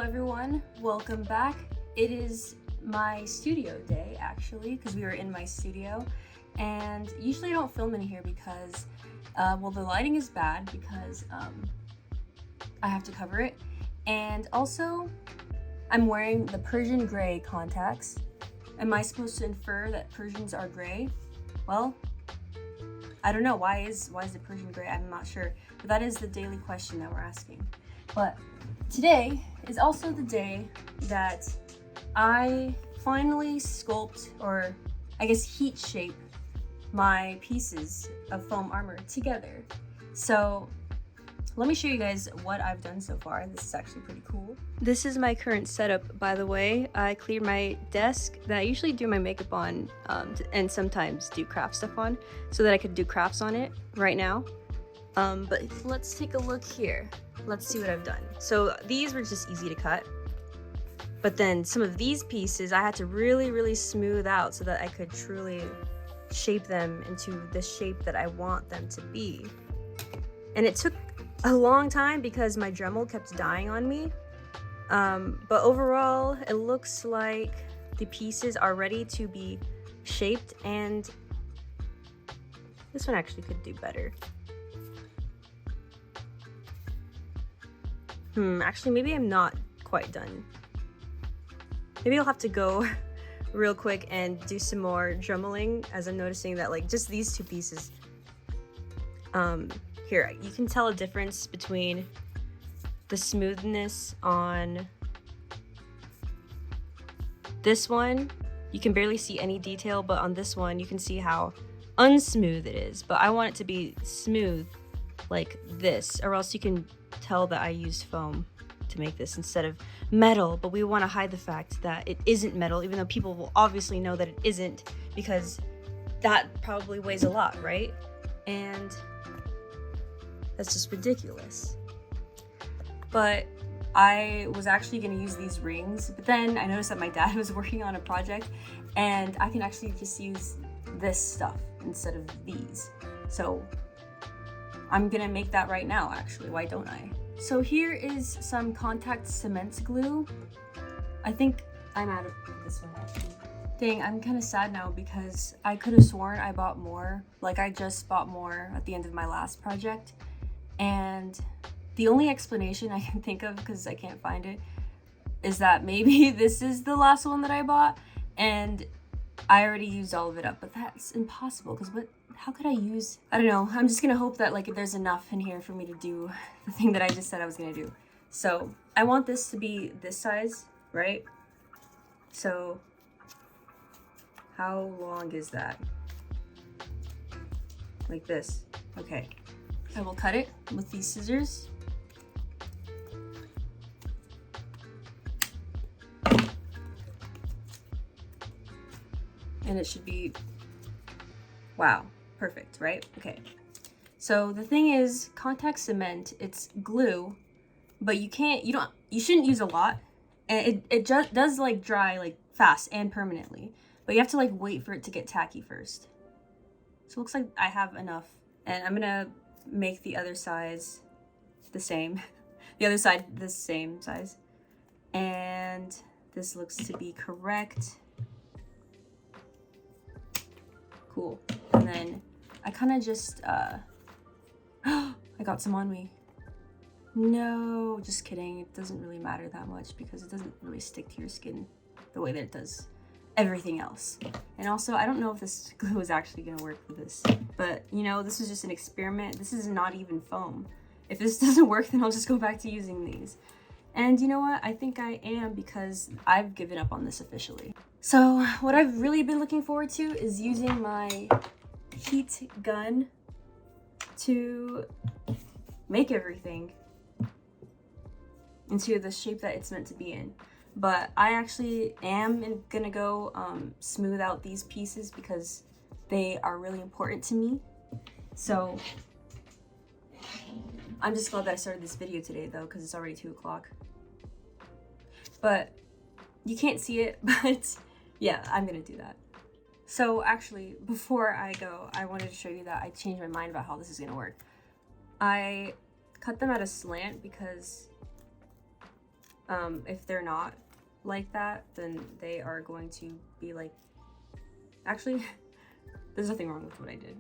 everyone, welcome back. It is my studio day actually, because we were in my studio, and usually I don't film in here because well, the lighting is bad because I have to cover it, and also I'm wearing the Persian gray contacts. Am I supposed to infer that Persians are gray? Well, I don't know. Why is it Persian gray? I'm not sure, but that is the daily question that we're asking. But today is also the day that I finally sculpt, or I guess heat shape, my pieces of foam armor together. So let me show you guys what I've done so far. This is actually pretty cool. This is my current setup, by the way. I cleared my desk that I usually do my makeup on and sometimes do craft stuff on, so that I could do crafts on it right now. But let's take a look here. Let's see what I've done. So these were just easy to cut, but then some of these pieces I had to really smooth out so that I could truly shape them into the shape that I want them to be. And it took a long time because my Dremel kept dying on me, but overall it looks like the pieces are ready to be shaped, and this one actually could do better. Actually, maybe I'm not quite done. Maybe I'll have to go real quick and do some more dremeling, as I'm noticing that like just these two pieces, here, you can tell a difference between the smoothness on this one. You can barely see any detail, but on this one, you can see how unsmooth it is. But I want it to be smooth like this, or else you can tell that I used foam to make this instead of metal. But we want to hide the fact that it isn't metal, even though people will obviously know that it isn't, because that probably weighs a lot, right? And that's just ridiculous. But I was actually going to use these rings, but then I noticed that my dad was working on a project and I can actually just use this stuff instead of these. So I'm gonna make that right now, actually. Why don't I? So here is some contact cement glue. I think I'm out of this one actually. Dang, I'm kind of sad now because I could have sworn I bought more. Like, I just bought more at the end of my last project, and the only explanation I can think of, because I can't find it, is that maybe this is the last one that I bought and I already used all of it up. But that's impossible, because how could I use, I don't know. I'm just gonna hope that like there's enough in here for me to do the thing that I just said I was gonna do. So I want this to be this size, right? So how long is that? Like this. Okay. I will cut it with these scissors. And it should be, wow, perfect, right? Okay. So the thing is, contact cement, it's glue, but you shouldn't use a lot. And it just does like dry like fast and permanently, but you have to like wait for it to get tacky first. So it looks like I have enough, and I'm gonna make the other size the same. The other side the same size. And this looks to be correct. Cool. And then I kind of just I got some on me. No, just kidding. It doesn't really matter that much because it doesn't really stick to your skin the way that it does everything else. And also, I don't know if this glue is actually gonna work for this, but you know, this is just an experiment. This is not even foam. If this doesn't work, then I'll just go back to using these. And you know what? I think I am, because I've given up on this officially. So what I've really been looking forward to is using my heat gun to make everything into the shape that it's meant to be in. But I actually am gonna go smooth out these pieces because they are really important to me. So I'm just glad that I started this video today though, because it's already 2 o'clock. But you can't see it, but yeah, I'm gonna do that. So actually, before I go, I wanted to show you that I changed my mind about how this is gonna work. I cut them at a slant because If they're not like that, then they are going to be like, actually, there's nothing wrong with what I did.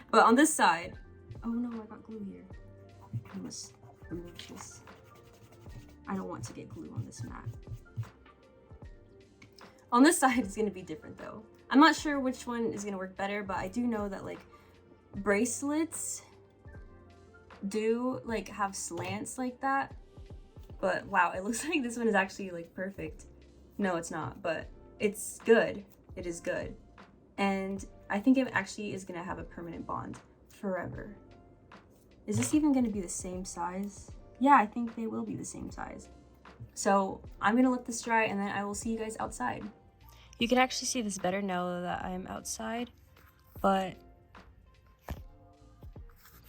But on this side, oh no, I got glue here. I must remove this. I don't want to get glue on this mat. On this side, it's gonna be different though. I'm not sure which one is gonna work better, but I do know that like bracelets do like have slants like that. But wow, it looks like this one is actually like perfect. No, it's not, but it's good. It is good. And I think it actually is gonna have a permanent bond forever. Is this even gonna be the same size? Yeah, I think they will be the same size. So I'm gonna let this dry and then I will see you guys outside. You can actually see this better now that I'm outside, but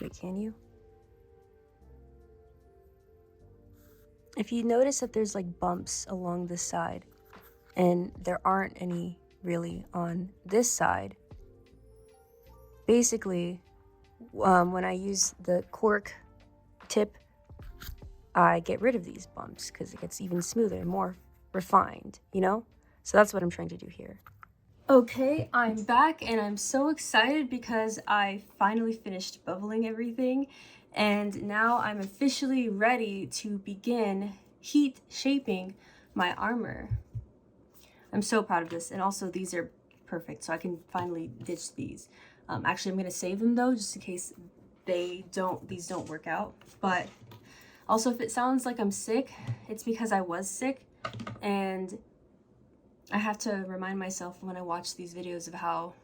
wait, can you? If you notice that there's like bumps along this side and there aren't any really on this side, basically when I use the cork tip, I get rid of these bumps because it gets even smoother and more refined, you know? So that's what I'm trying to do here. Okay, I'm back and I'm so excited because I finally finished bubbling everything, and now I'm officially ready to begin heat shaping my armor. I'm so proud of this, and also these are perfect, so I can finally ditch these. Actually, I'm gonna save them though, just in case these don't work out. But also, if it sounds like I'm sick, it's because I was sick, and I have to remind myself when I watch these videos of how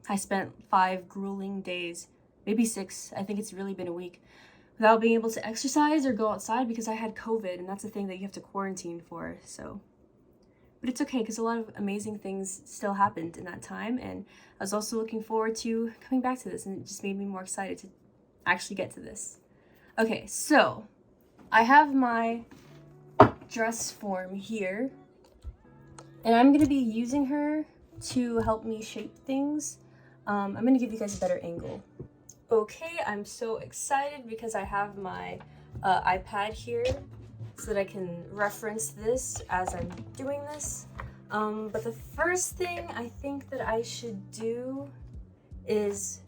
I spent 5 grueling days, maybe 6, I think it's really been a week, without being able to exercise or go outside because I had COVID, and that's a thing that you have to quarantine for, so. But it's okay because a lot of amazing things still happened in that time, and I was also looking forward to coming back to this, and it just made me more excited to actually get to this. Okay, so I have my dress form here, and I'm going to be using her to help me shape things. I'm going to give you guys a better angle. Okay, I'm so excited because I have my iPad here so that I can reference this as I'm doing this. But the first thing I think that I should do is,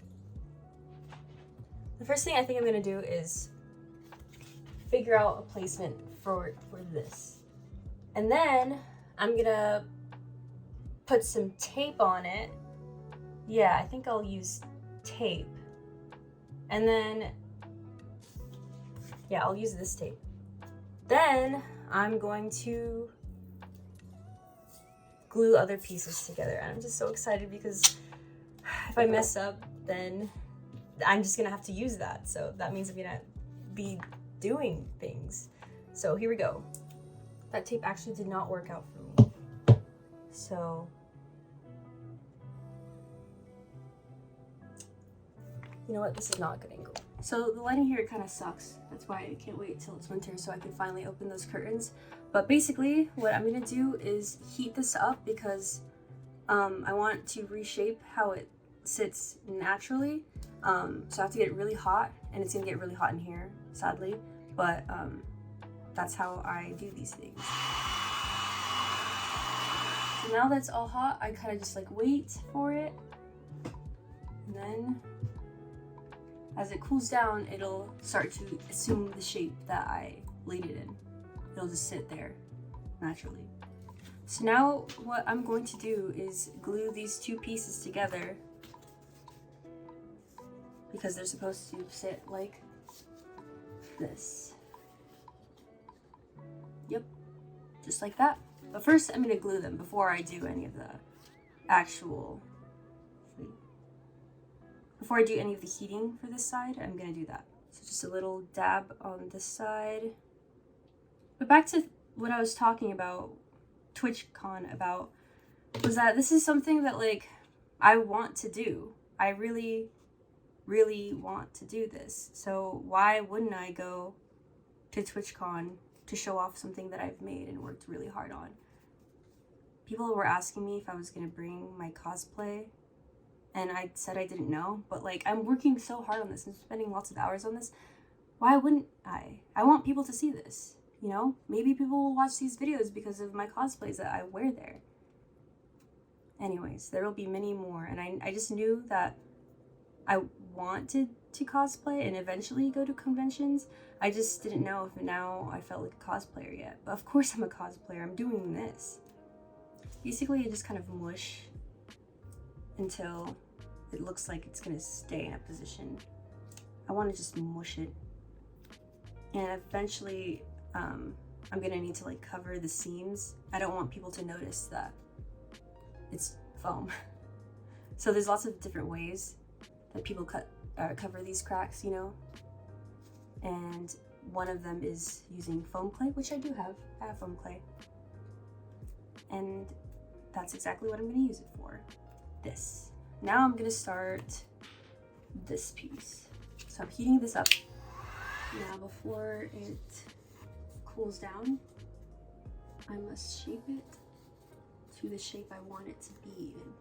figure out a placement for this. And then I'm gonna put some tape on it. Yeah, I think I'll use tape. And then, yeah, I'll use this tape. Then I'm going to glue other pieces together. And I'm just so excited because if I mess up, then I'm just gonna have to use that. So that means I'm gonna be doing things. So here we go. That tape actually did not work out for me. So you know what, this is not a good angle. So the lighting here kind of sucks. That's why I can't wait till it's winter so I can finally open those curtains. But basically what I'm gonna do is heat this up because I want to reshape how it sits naturally. So I have to get it really hot, and it's gonna get really hot in here, sadly. But that's how I do these things. So now that's all hot, I kind of just like wait for it. And then as it cools down, it'll start to assume the shape that I laid it in. It'll just sit there naturally. So now what I'm going to do is glue these two pieces together because they're supposed to sit like this. Yep, just like that. But first I'm gonna glue them before I do any of the actual, before I do any of the heating for this side, I'm gonna do that. So just a little dab on this side. But back to what I was talking about, TwitchCon about, was that this is something that like I want to do. I really, really want to do this. So why wouldn't I go to TwitchCon to show off something that I've made and worked really hard on? People were asking me if I was gonna bring my cosplay, and I said I didn't know, but like I'm working so hard on this and spending lots of hours on this. Why wouldn't I? I want people to see this, You know, maybe people will watch these videos because of my cosplays that I wear there. Anyways, there will be many more, and I just knew that I wanted to cosplay and eventually go to conventions. I just didn't know if now I felt like a cosplayer yet. But of course I'm a cosplayer. I'm doing this. Basically, you just kind of mush until it looks like it's gonna stay in a position. I want to just mush it, and eventually I'm gonna need to like cover the seams. I don't want people to notice that it's foam. So there's lots of different ways that people cover these cracks, you know, and one of them is using foam clay, which I do have. I have foam clay, and that's exactly what I'm going to use it for. This. Now I'm going to start this piece. So I'm heating this up. Now before it cools down, I must shape it to the shape I want it to be in,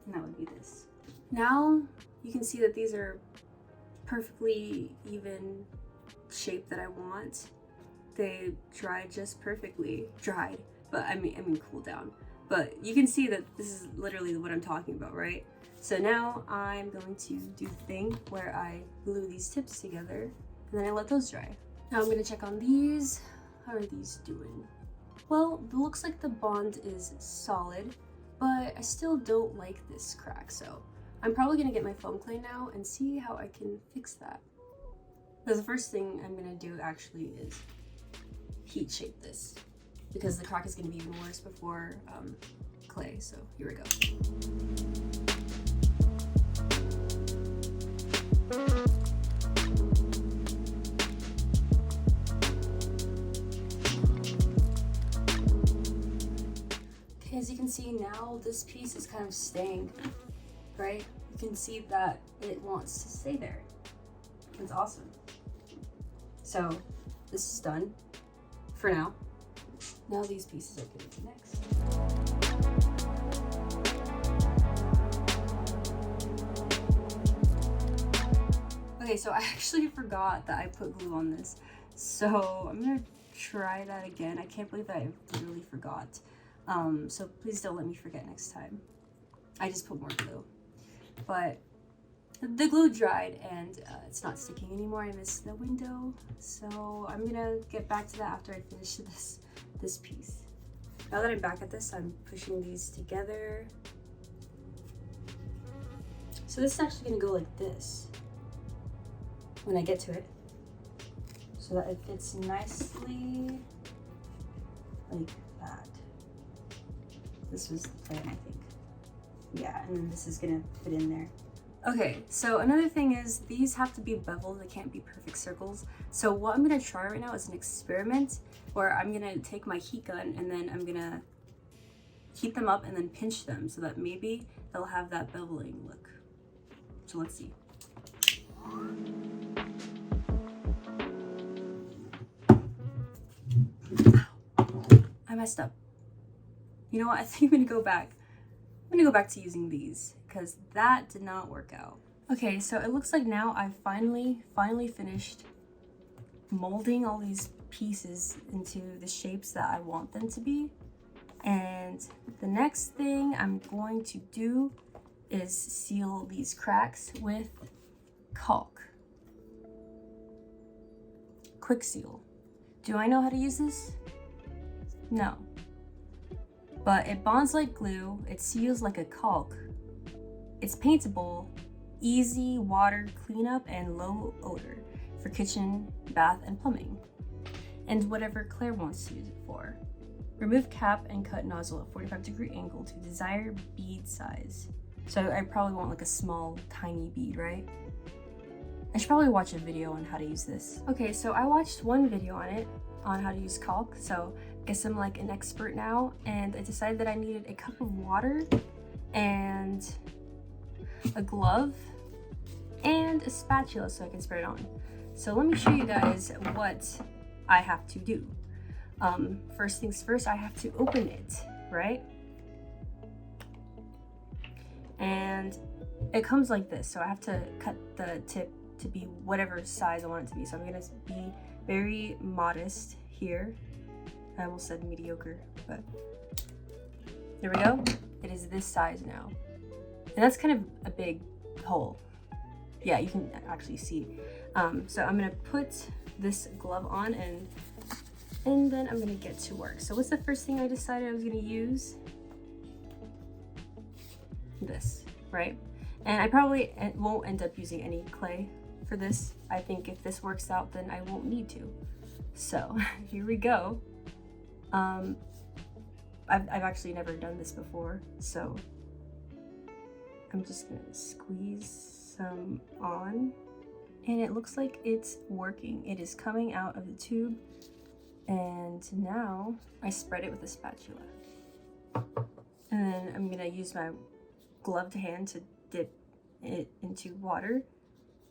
and that would be this. Now you can see that these are perfectly even shape that I want. They dried just perfectly. Dried, but I mean cooled down. But you can see that this is literally what I'm talking about, right? So now I'm going to do the thing where I glue these tips together and then I let those dry. Now I'm gonna check on these. How are these doing? Well, it looks like the bond is solid, but I still don't like this crack, so I'm probably gonna get my foam clay now and see how I can fix that. So the first thing I'm gonna do actually is heat shape this, because the crack is gonna be even worse before clay, so here we go. Okay, as you can see now, this piece is kind of staying, right? You can see that it wants to stay there. It's awesome. So this is done for now. Now these pieces are going to be next. Okay, so I actually forgot that I put glue on this. So I'm gonna try that again. I can't believe that I really forgot. So please don't let me forget next time. I just put more glue. But the glue dried and it's not sticking anymore. I missed the window. So I'm gonna get back to that after I finish this piece. Now that I'm back at this, I'm pushing these together. So this is actually gonna go like this when I get to it, so that it fits nicely like that. This was the plan, I think. Yeah, and then this is gonna fit in there. Okay, so another thing is these have to be beveled. They can't be perfect circles. So what I'm gonna try right now is an experiment where I'm gonna take my heat gun and then I'm gonna heat them up and then pinch them so that maybe they'll have that beveling look. So let's see. I messed up. You know what? I think I'm gonna go back. I'm gonna go back to using these because that did not work out. Okay, so it looks like now I've finally finished molding all these pieces into the shapes that I want them to be. And the next thing I'm going to do is seal these cracks with caulk. Quick seal. Do I know how to use this? No. But it bonds like glue, it seals like a caulk. It's paintable, easy water cleanup and low odor for kitchen, bath, and plumbing. And whatever Claire wants to use it for. Remove cap and cut nozzle at 45-degree angle to desired bead size. So I probably want like a small, tiny bead, right? I should probably watch a video on how to use this. Okay, so I watched one video on how to use caulk, so I guess I'm like an expert now, and I decided that I needed a cup of water and a glove and a spatula so I can spread it on. So let me show you guys what I have to do. First things first, I have to open it, right? And it comes like this, so I have to cut the tip to be whatever size I want it to be. So I'm gonna be very modest here. I almost said mediocre, but there we go. It is this size now. And that's kind of a big hole. Yeah, you can actually see. So I'm gonna put this glove on and then I'm gonna get to work. So what's the first thing I decided I was gonna use? This, right? And I probably won't end up using any clay for this. I think if this works out, then I won't need to. So here we go. I've actually never done this before, so I'm just gonna squeeze some on, and it looks like it's working. It is coming out of the tube, and now I spread it with a spatula. And then I'm gonna use my gloved hand to dip it into water,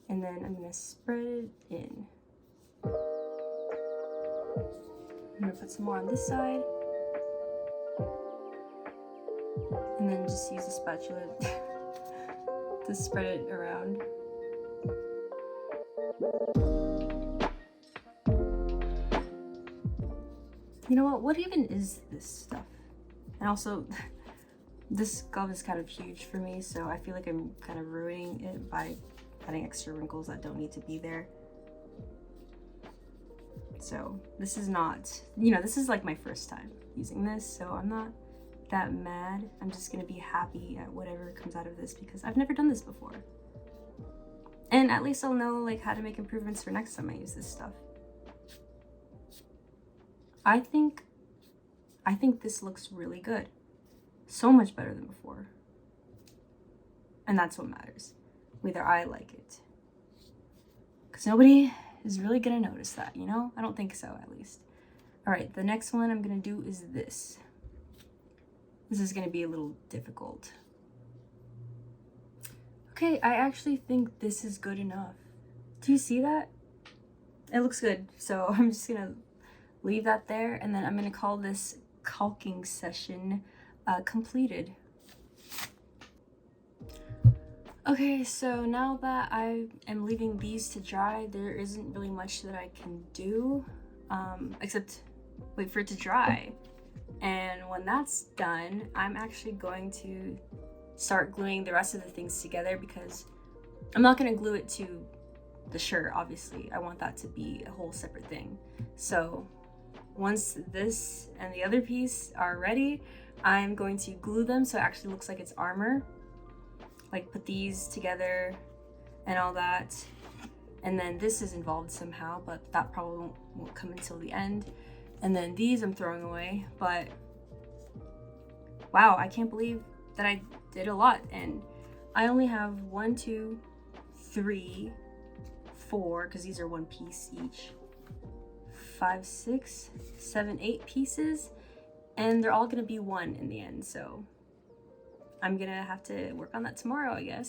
and then I'm gonna spread it in. I'm gonna put some more on this side, and then just use a spatula to spread it around. You know what even is this stuff? And also, this glove is kind of huge for me, so I feel like I'm kind of ruining it by adding extra wrinkles that don't need to be there. So this is not, this is like my first time using this, so I'm not that mad. I'm just gonna be happy at whatever comes out of this because I've never done this before. And at least I'll know like how to make improvements for next time I use this stuff. I think this looks really good. So much better than before. And that's what matters. Whether I like it. Because nobody is really gonna notice that, I don't think so, at least. All right, the next one I'm gonna do is this. This is gonna be a little difficult. Okay, I actually think this is good enough. Do you see that? It looks good, so I'm just gonna leave that there, and then I'm gonna call this caulking session completed. Okay, so now that I am leaving these to dry, there isn't really much that I can do, except wait for it to dry. And when that's done, I'm actually going to start gluing the rest of the things together because I'm not gonna glue it to the shirt, obviously. I want that to be a whole separate thing. So once this and the other piece are ready, I'm going to glue them so it actually looks like it's armor. Like put these together and all that. And then this is involved somehow, but that probably won't come until the end. And then these I'm throwing away, but wow, I can't believe that I did a lot. And I only have 1, 2, 3, 4, because these are one piece each. 5, 6, 7, 8 pieces, and they're all gonna be one in the end, so I'm gonna have to work on that tomorrow, I guess.